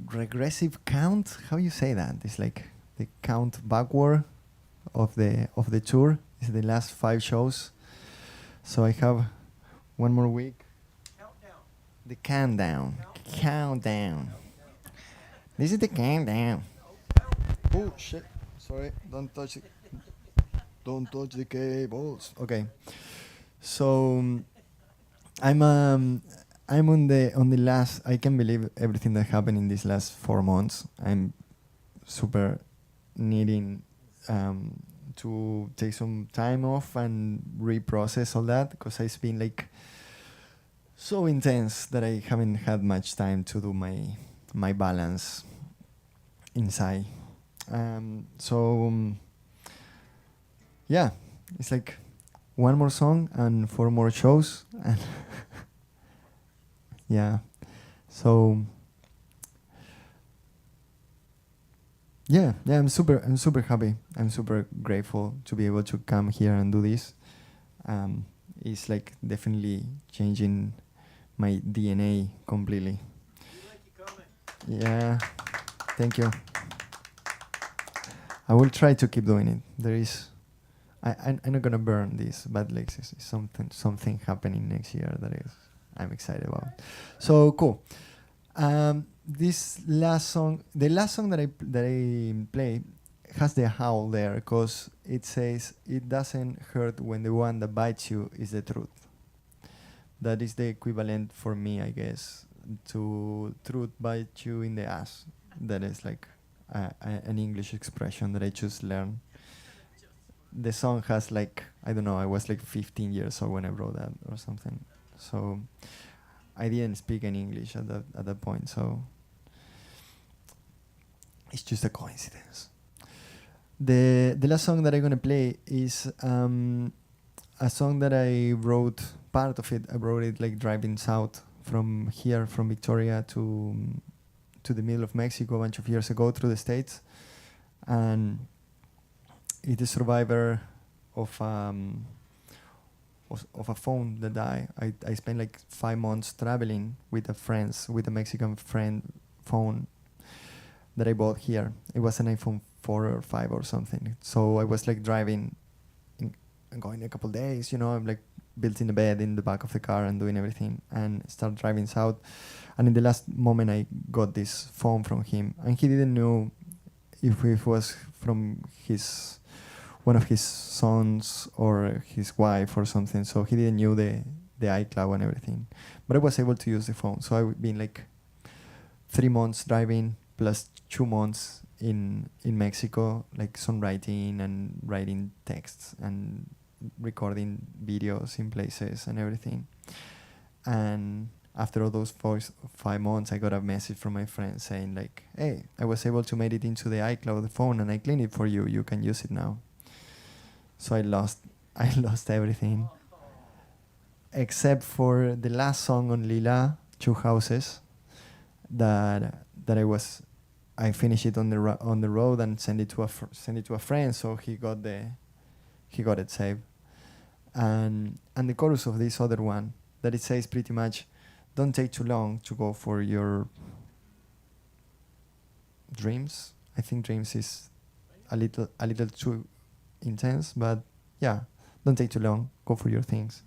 regressive count. How you say that? It's like the count backward of the tour. It's the last 5 shows. So I have one more week. The countdown. Countdown. This is the countdown. Oh shit! Sorry, don't touch it. Don't touch the cables. Okay. So I'm on the last. I can't believe everything that happened in these last 4 months. I'm super needing to take some time off and reprocess all that, because it's been like so intense that I haven't had much time to do my balance inside. Yeah, it's like one more song and 4 more shows, and yeah, so yeah, I'm super happy. I'm super grateful to be able to come here and do this. It's like definitely changing my DNA completely. Yeah, thank you. I will try to keep doing it. There is, I'm not gonna burn this, but like it's something happening next year that is I'm excited about. So cool. This last song, the last song that I play, has the howl there, because it says it doesn't hurt when the one that bites you is the truth. That is the equivalent for me, I guess, to truth bite you in the ass. That is like an English expression that I just learned. The song has like, I don't know, I was like 15 years old when I wrote that or something. So I didn't speak any English at that point, so it's just a coincidence. The last song that I'm gonna play is a song that I wrote. Part of it, I wrote it like driving south from here, from Victoria to the middle of Mexico a bunch of years ago through the States, and it's a survivor of a phone that died. I spent like 5 months traveling with a Mexican friend phone that I bought here. It was an iPhone 4 or 5 or something. So I was like driving and going a couple days, I'm like built in the bed in the back of the car and doing everything, and start driving south. And in the last moment I got this phone from him, and he didn't know if it was from one of his sons or his wife or something, so he didn't know the iCloud and everything. But I was able to use the phone. So I've been like 3 months driving plus 2 months in Mexico, like songwriting and writing texts and recording videos in places and everything. And after all those 5 months, I got a message from my friend saying like, hey, I was able to make it into the iCloud, the phone, and I cleaned it for you. You can use it now. So I lost everything. except for the last song on Lila, Two Houses, that I finished it on the road and send it to a friend, so he got it saved. And the chorus of this other one, that it says pretty much, don't take too long to go for your dreams. I think dreams is a little too intense, but yeah, don't take too long, go for your things.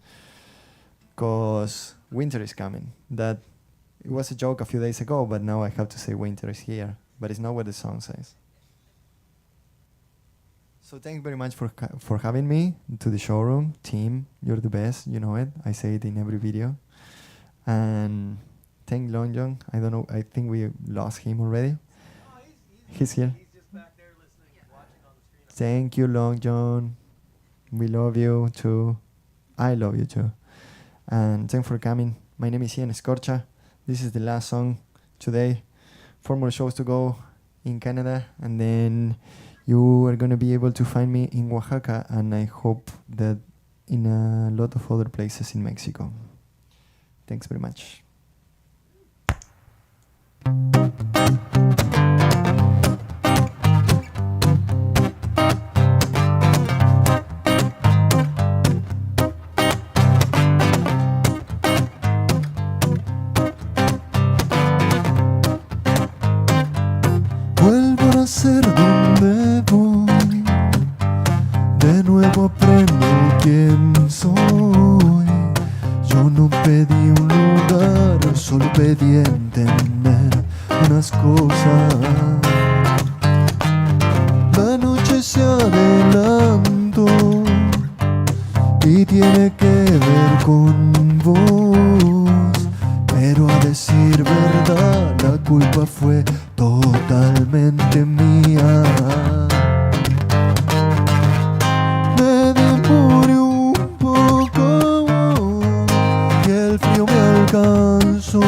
Cause winter is coming. That it was a joke a few days ago, but now I have to say winter is here. But it's not what the song says. So thank you very much for having me to the showroom. Team, you're the best, you know it. I say it in every video. And thank Long John. I don't know, I think we lost him already. He's here. He's just back there listening, watching on the screen. Thank you, Long John. We love you too. I love you too. And thanks for coming. My name is Ian Skorscha. This is the last song today. 4 more shows to go in Canada, and then you are going to be able to find me in Oaxaca, and I hope that in a lot of other places in Mexico. Thanks very much. Vuelvo a ser donde voy, de nuevo aprendo quién soy. Yo no pedí un lugar, solo pedí entender unas cosas. La noche se adelantó y tiene que ver con vos, pero a decir verdad la culpa fue totalmente mía. Me demoré un poco y el frío me alcanzó.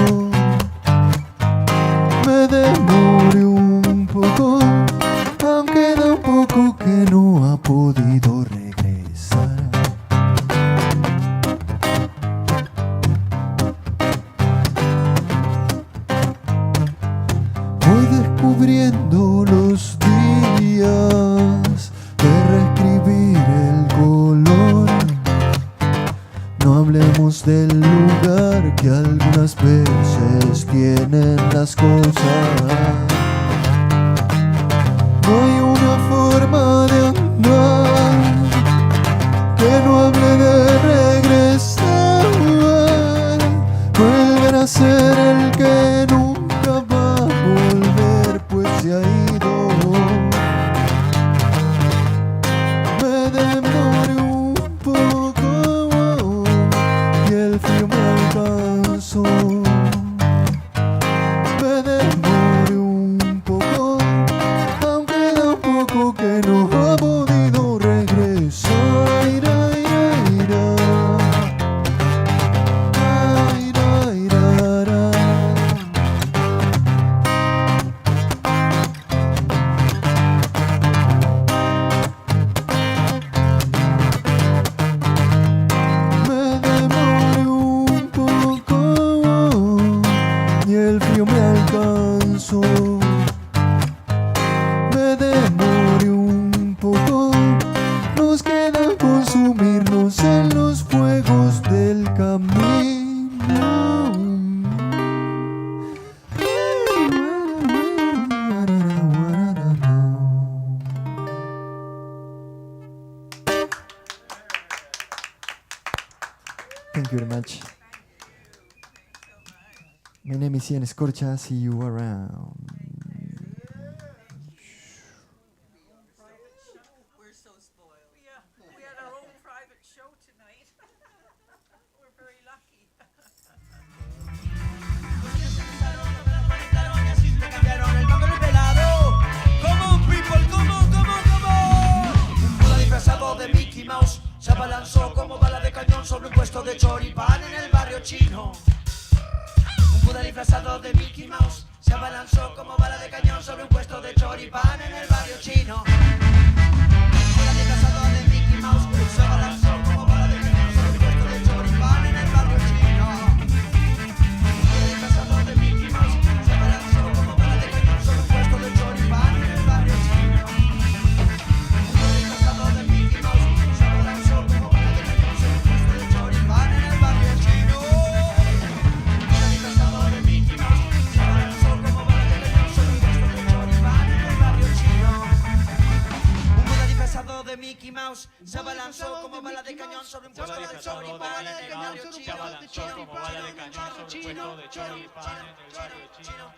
Me demoré un poco, aunque da un poco que no ha podido regresar. Voy descubriendo los días de reescribir el color. No hablemos del lugar que algunas veces tienen las cosas. No hay una forma de andar que no hable de regresar. Volver a ser el que nunca va a volver, pues se ha ido. Me demoré un poco y el frío me alcanzó. Me demoré un poco, aunque da un poco que no ha podido regresar. Ira, ira, ira. Ira, ira, ira. Me demoré un poco y el frío me alcanzó. Me demoré un poco, nos queda consumirnos en los fuegos del camino. Thank you very much. My name is Ian Skorscha. See you around. We're so spoiled. Yeah, we had our own private show tonight. We're very lucky. Cambiaron el papel pelado. Come on, people, come on, come on, come on. Un Buda disfrazado de Mickey Mouse se abalanzó como bala de cañón sobre un puesto de choripán en el barrio chino. Un Buda disfrazado de Mickey Mouse se abalanzó como bala de cañón sobre un puesto de choripán en el barrio chino. Un Buda disfrazado de Mickey Mouse se abalanzó como bala de cañón sobre un puesto de choripán en el barrio chino. Mouse se abalanzó como bala de cañón sobre un puesto de choripán en el barrio chino. como bala de cañón sobre un puesto de choripán en el barrio chino.